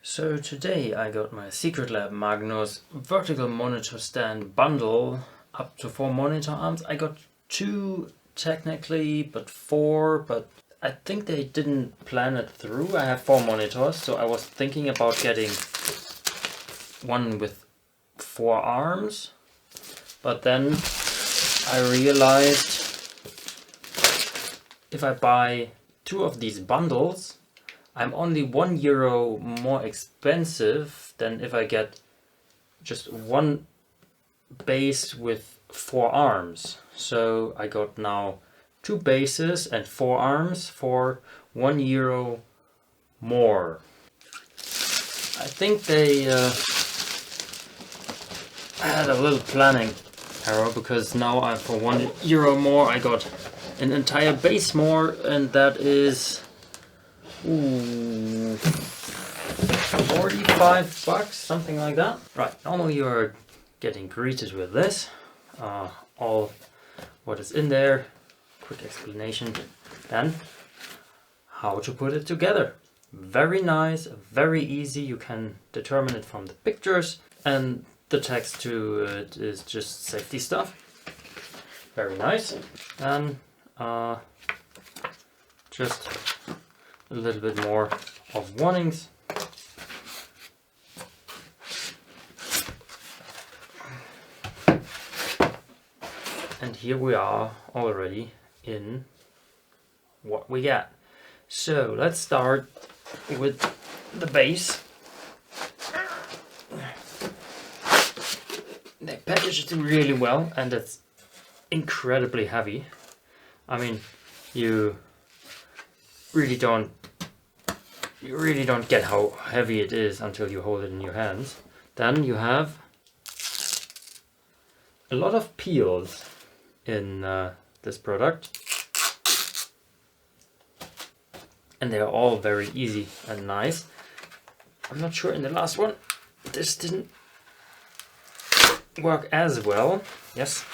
So today I got my Secret Lab Magnus vertical monitor stand bundle, up to 4 monitor arms. I got 2 technically, but 4, but I think they didn't plan it through. I have 4 monitors, so I was thinking about getting one with 4 arms, but then I realized if I buy 2 of these bundles, I'm only €1 more expensive than if I get just one base with 4 arms. So I got now 2 bases and 4 arms for €1 more. I think they had a little planning error, because now for €1 more I got an entire base more, and that is 45 bucks, something like that. Right, normally you're getting greeted with this, all what is in there, quick explanation, then how to put it together. Very nice, very easy, you can determine it from the pictures, and the text to it is just safety stuff. Very nice. And just a little bit more of warnings. And here we are already in what we got. So let's start with the base. They packaged it really well, and it's incredibly heavy. I mean, you really don't get how heavy it is until you hold it in your hands. Then you have a lot of peels in this product, and they are all very easy and nice. I'm not sure in the last one this didn't work as well. Yes,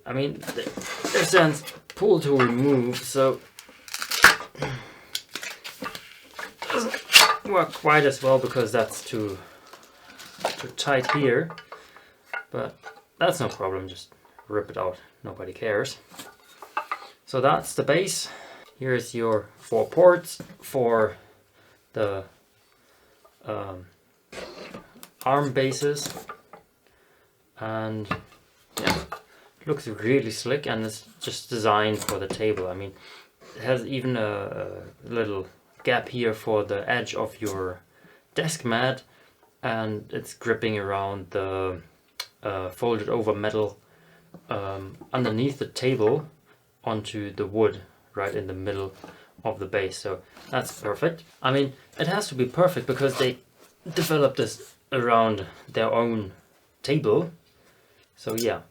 I mean it says pull to remove, so doesn't work quite as well because that's too tight here, but that's no problem, just rip it out, nobody cares. So that's the base. Here's your 4 ports for the arm bases, and yeah, it looks really slick, and it's just designed for the table. I mean, it has even a little gap here for the edge of your desk mat, and it's gripping around the folded over metal underneath the table onto the wood right in the middle of the base. So that's perfect. I mean, it has to be perfect because they developed this around their own table. So yeah.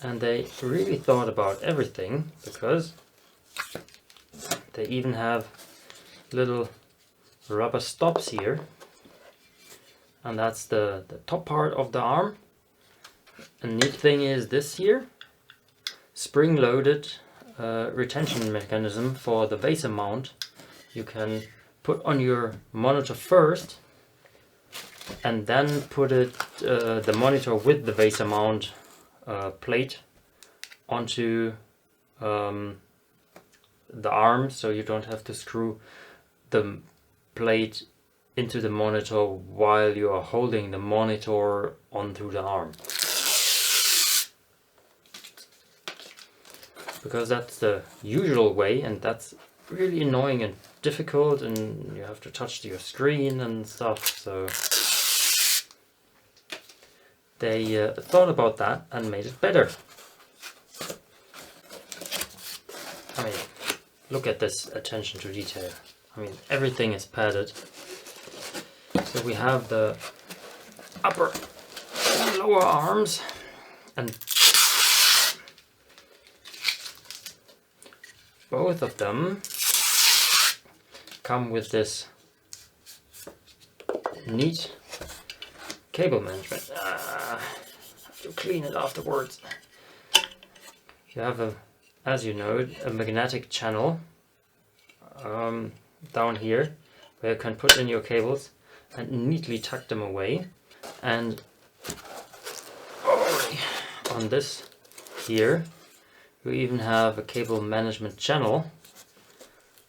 And they really thought about everything, because they even have little rubber stops here, and that's the top part of the arm. A neat thing is this here, spring-loaded retention mechanism for the VESA mount. You can put on your monitor first, and then put it the monitor with the VESA mount plate onto the arm, so you don't have to screw the plate into the monitor while you are holding the monitor onto the arm, because that's the usual way, and that's really annoying and difficult, and you have to touch your screen and stuff. So they thought about that and made it better. I mean, look at this attention to detail. I mean, everything is padded. So we have the upper and lower arms, and both of them come with this neat cable management. Have to clean it afterwards. You have as you know, a magnetic channel down here where you can put in your cables and neatly tuck them away. And on this here, you even have a cable management channel,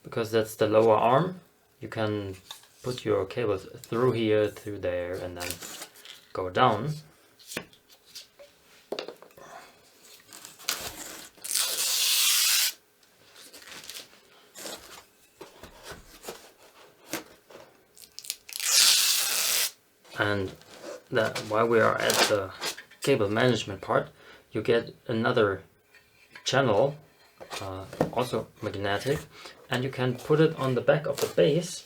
because that's the lower arm. You can put your cables through here, through there, and then go down. And that, while we are at the cable management part, you get another channel, also magnetic, and you can put it on the back of the base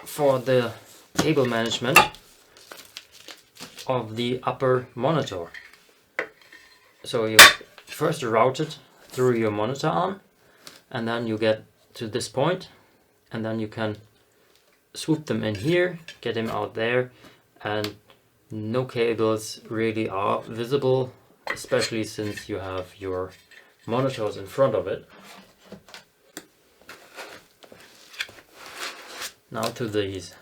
for the cable management of the upper monitor. So you first route it through your monitor arm, and then you get to this point, and then you can swoop them in here, get them out there, and no cables really are visible, especially since you have your monitors in front of it. Now to these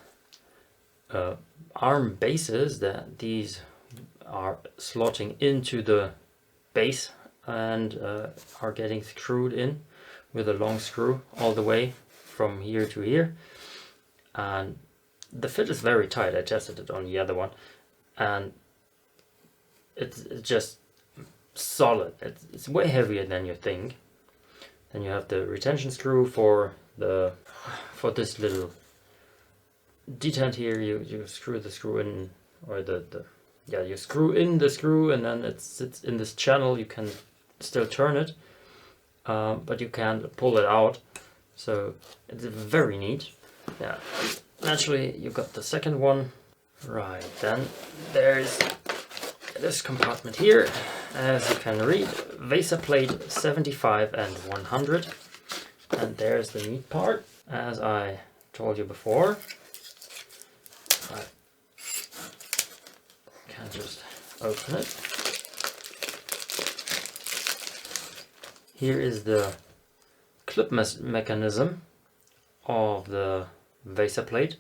arm bases, that these are slotting into the base and are getting screwed in with a long screw all the way from here to here. And the fit is very tight. I tested it on the other one, and it's just solid. It's way heavier than you think. Then you have the retention screw for this little detent here. You screw the screw in, or you screw in the screw, and then it sits in this channel. You can still turn it, but you can't pull it out. So it's very neat. Yeah, naturally you got the second one. Right, then there's this compartment here. As you can read, VESA plate 75 and 100. And there's the neat part. As I told you before, I can just open it. Here is the clip mechanism of the VESA plate,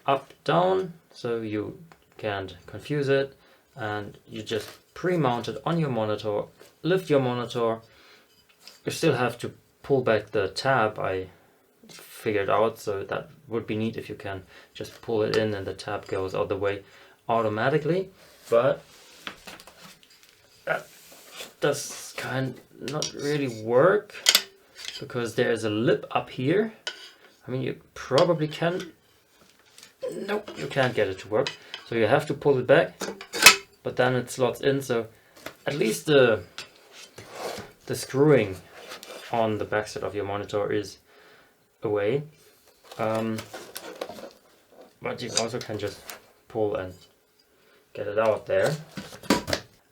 up down, so you can't confuse it, and you just pre-mount it on your monitor, lift your monitor. You still have to pull back the tab, I figured out, so that would be neat if you can just pull it in and the tab goes out the way automatically, but that does not really work, because there's a lip up here. I mean, you probably can. Nope, you can't get it to work. So you have to pull it back, but then it slots in. So at least the screwing on the backside of your monitor is away. But you also can just pull and get it out there.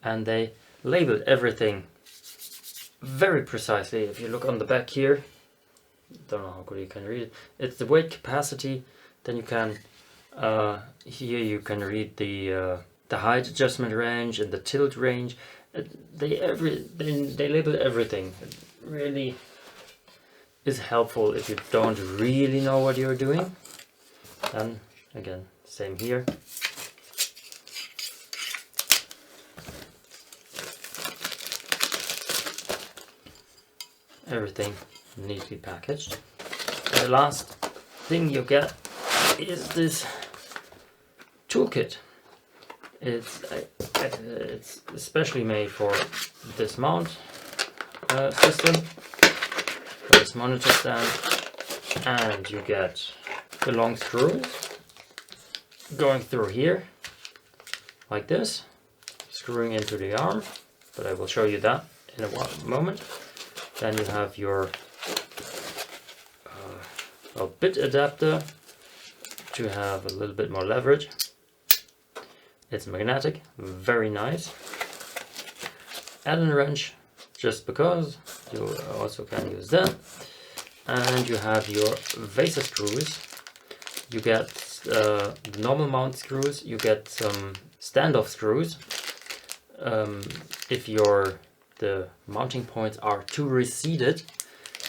And they labeled everything very precisely. If you look on the back here, don't know how good you can read it. It's the weight capacity. Then you can here you can read the height adjustment range and the tilt range. They label everything. It really is helpful if you don't really know what you're doing. Then again, same here. Everything neatly packaged. And the last thing you get is this toolkit. It's especially made for this mount system, for this monitor stand, and you get the long screws going through here like this, screwing into the arm, but I will show you that in a moment. Then you have your bit adapter to have a little bit more leverage. It's magnetic, very nice. Allen wrench, just because you also can use that. And you have your VESA screws. You get the normal mount screws, you get some standoff screws. If the mounting points are too receded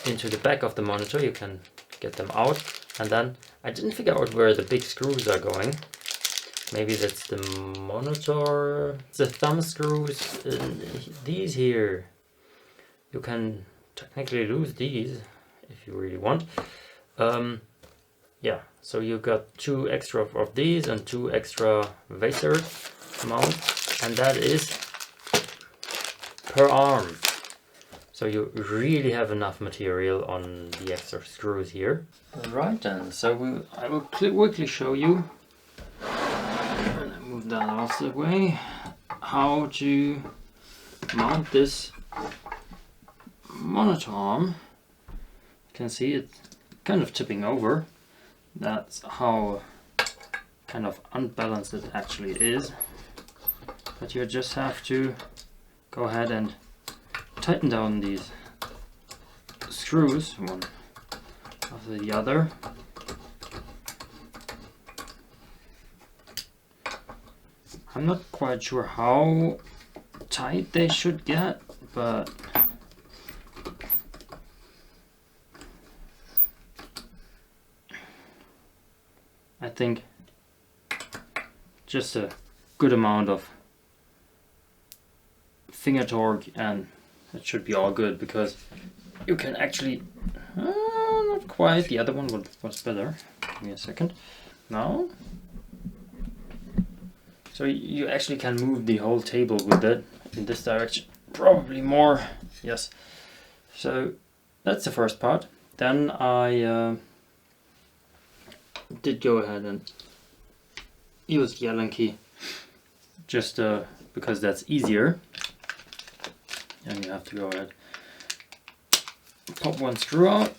into the back of the monitor, you can get them out. And then I didn't figure out where the big screws are going. Maybe that's the monitor, the thumb screws, these here. You can technically lose these if you really want. Yeah, so you got 2 extra of these and 2 extra Vaser mounts, and that is per arm. So you really have enough material on the extra screws here. Right then, so I will quickly show you, and I move that out of the way, how to mount this monitor arm. You can see it kind of tipping over. That's how kind of unbalanced it actually is. But you just have to go ahead and tighten down these screws one after the other. I'm not quite sure how tight they should get, but I think just a good amount of finger torque and it should be all good, because you can actually not quite, the other one was better. Give me a second. Now, so you actually can move the whole table with it in this direction, probably more. Yes, so that's the first part. Then I did go ahead and use the Allen key, just because that's easier. And you have to go ahead, pop one screw out,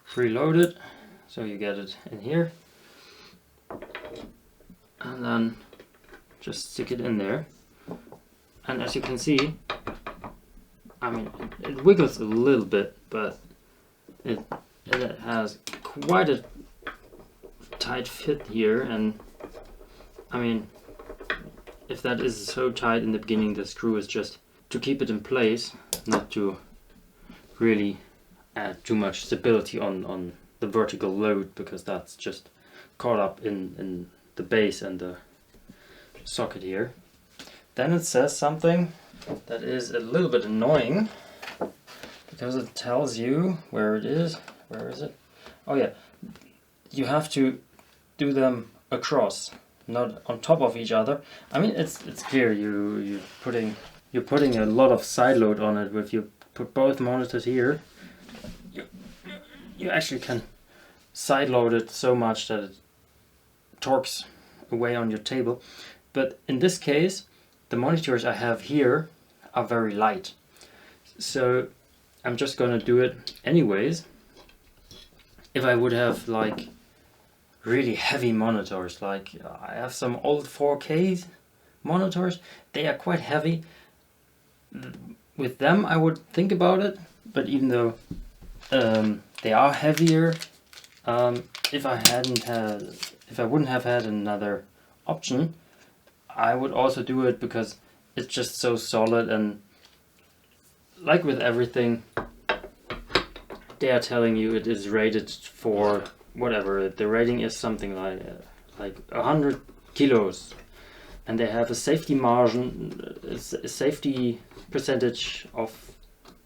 preload it, so you get it in here, and then just stick it in there. And as you can see, I mean, it wiggles a little bit, but it has quite a tight fit here. And I mean, if that is so tight in the beginning, the screw is just to keep it in place, not to really add too much stability on the vertical load, because that's just caught up in the base and the socket here. Then it says something that is a little bit annoying, because it tells you where it is. Where is it? Oh yeah, you have to do them across, not on top of each other. I mean, it's clear you're putting a lot of side load on it. If you put both monitors here, you actually can side load it so much that it torques away on your table. But in this case, the monitors I have here are very light, so I'm just gonna do it anyways. If I would have like really heavy monitors, like I have some old 4K monitors, they are quite heavy. With them I would think about it, but even though they are heavier, if I wouldn't have had another option, I would also do it, because it's just so solid. And like with everything, they are telling you it is rated for whatever. The rating is something like 100 kilos, and they have a safety margin, a safety percentage of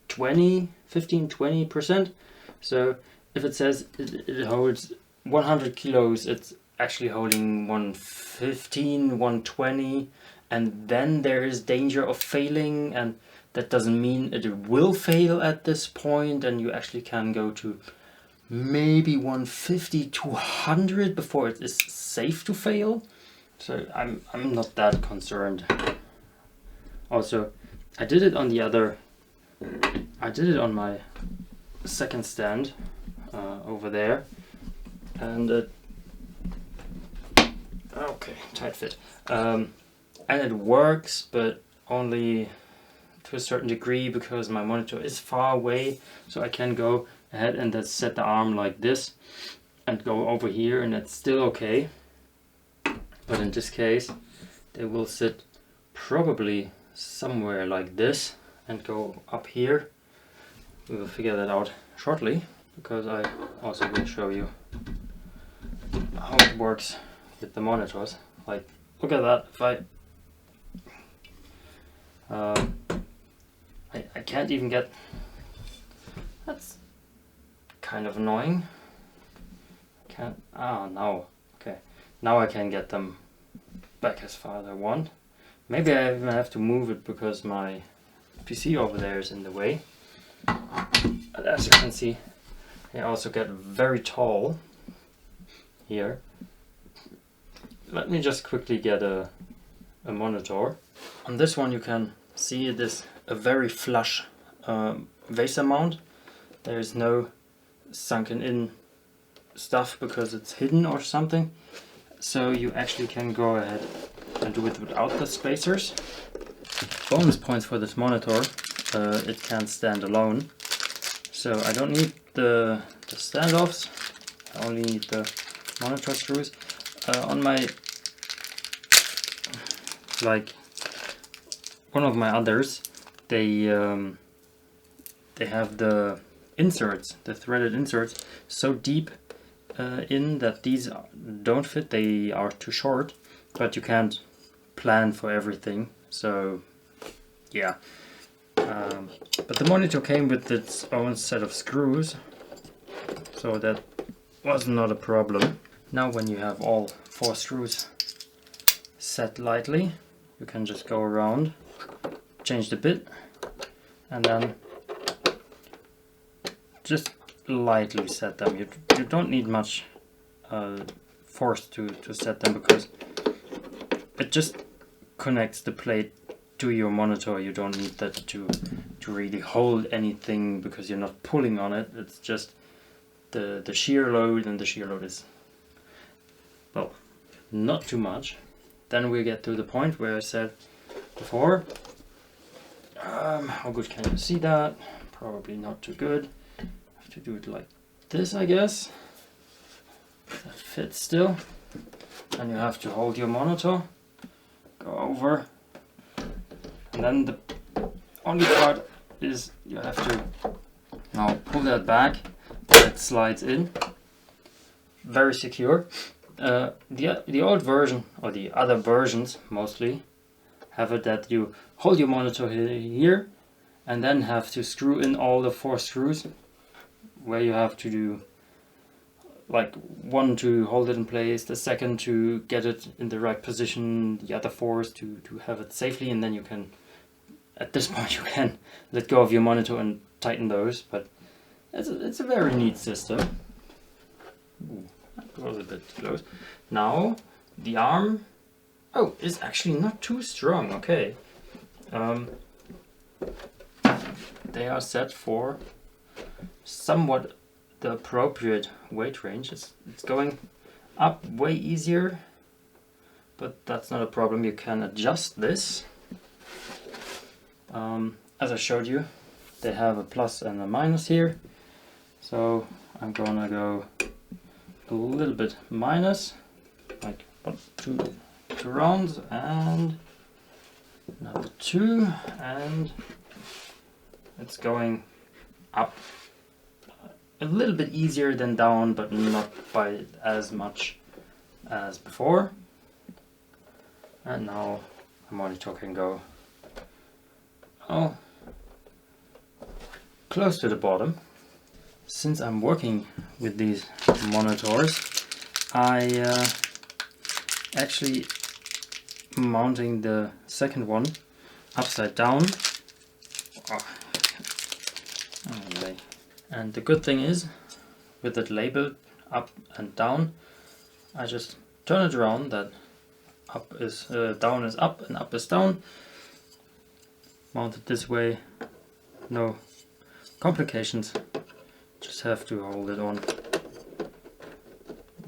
15-20%. So if it says it holds 100 kilos, it's actually holding 115, 120, and then there is danger of failing, and that doesn't mean it will fail at this point, and you actually can go to maybe 150 to 100 before it is safe to fail. So I'm not that concerned. Also, I did it on my second stand over there, and okay, tight fit, and it works, but only to a certain degree, because my monitor is far away. So I can go ahead and just set the arm like this, and go over here, and it's still okay. But in this case, they will sit probably somewhere like this and go up here. We will figure that out shortly, because I also will show you how it works with the monitors. Like, look at that. If I can't even get, that's kind of annoying. Can't, no, okay. Now I can get them back as far as I want. Maybe I even have to move it because my PC over there is in the way. But as you can see, they also get very tall here. Let me just quickly get a monitor. On this one you can see it is a very flush VESA mount. There is no sunken in stuff because it's hidden or something. So you actually can go ahead and do it without the spacers. Bonus points for this monitor, it can stand alone. So I don't need the standoffs, I only need the monitor screws. On my, like one of my others, they have the inserts, the threaded inserts, so deep in that these don't fit, they are too short, but you can't plan for everything, so yeah. But the monitor came with its own set of screws, so that was not a problem. Now when you have all 4 screws set lightly, you can just go around, change the bit, and then just lightly set them. You don't need much force to set them, because it just connects the plate to your monitor. You don't need that to really hold anything, because you're not pulling on it. It's just the shear load, and the shear load is, well, not too much. Then we get to the point where I said before, how good can you see that? Probably not too good. I have to do it like this, I guess. That fits still. And you have to hold your monitor, go over, and then the only part is you have to now pull that back, that slides in, very secure. The old version, or the other versions mostly, have it that you hold your monitor here and then have to screw in all the 4 screws, where you have to do like one to hold it in place, the second to get it in the right position, the other 4 is to have it safely, and then you can, at this point you can let go of your monitor and tighten those. But it's a very neat system. Ooh, that was a bit close. Now the arm, oh, is actually not too strong. Okay, they are set for somewhat the appropriate weight range. It's going up way easier, but that's not a problem. You can adjust this. As I showed you, they have a plus and a minus here, so I'm gonna go a little bit minus, like 2 rounds, and another 2, and it's going up a little bit easier than down, but not by as much as before. And now the monitor can go close to the bottom. Since I'm working with these monitors, I actually mounting the second one upside down. Anyway. And the good thing is, with it labeled up and down, I just turn it around, that up is down is up and up is down. Mount it this way, no complications. Just have to hold it on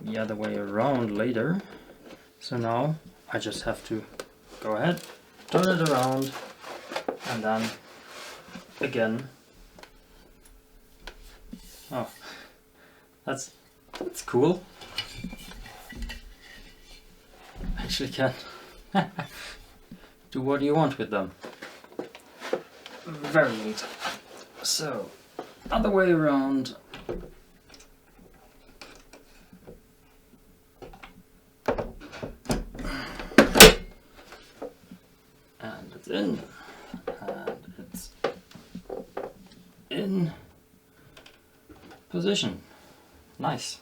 the other way around later. So now I just have to go ahead, turn it around, and then again. Oh, that's That's cool. Actually can do what you want with them. Very neat. So, other way around. And it's in. And it's in position. Nice.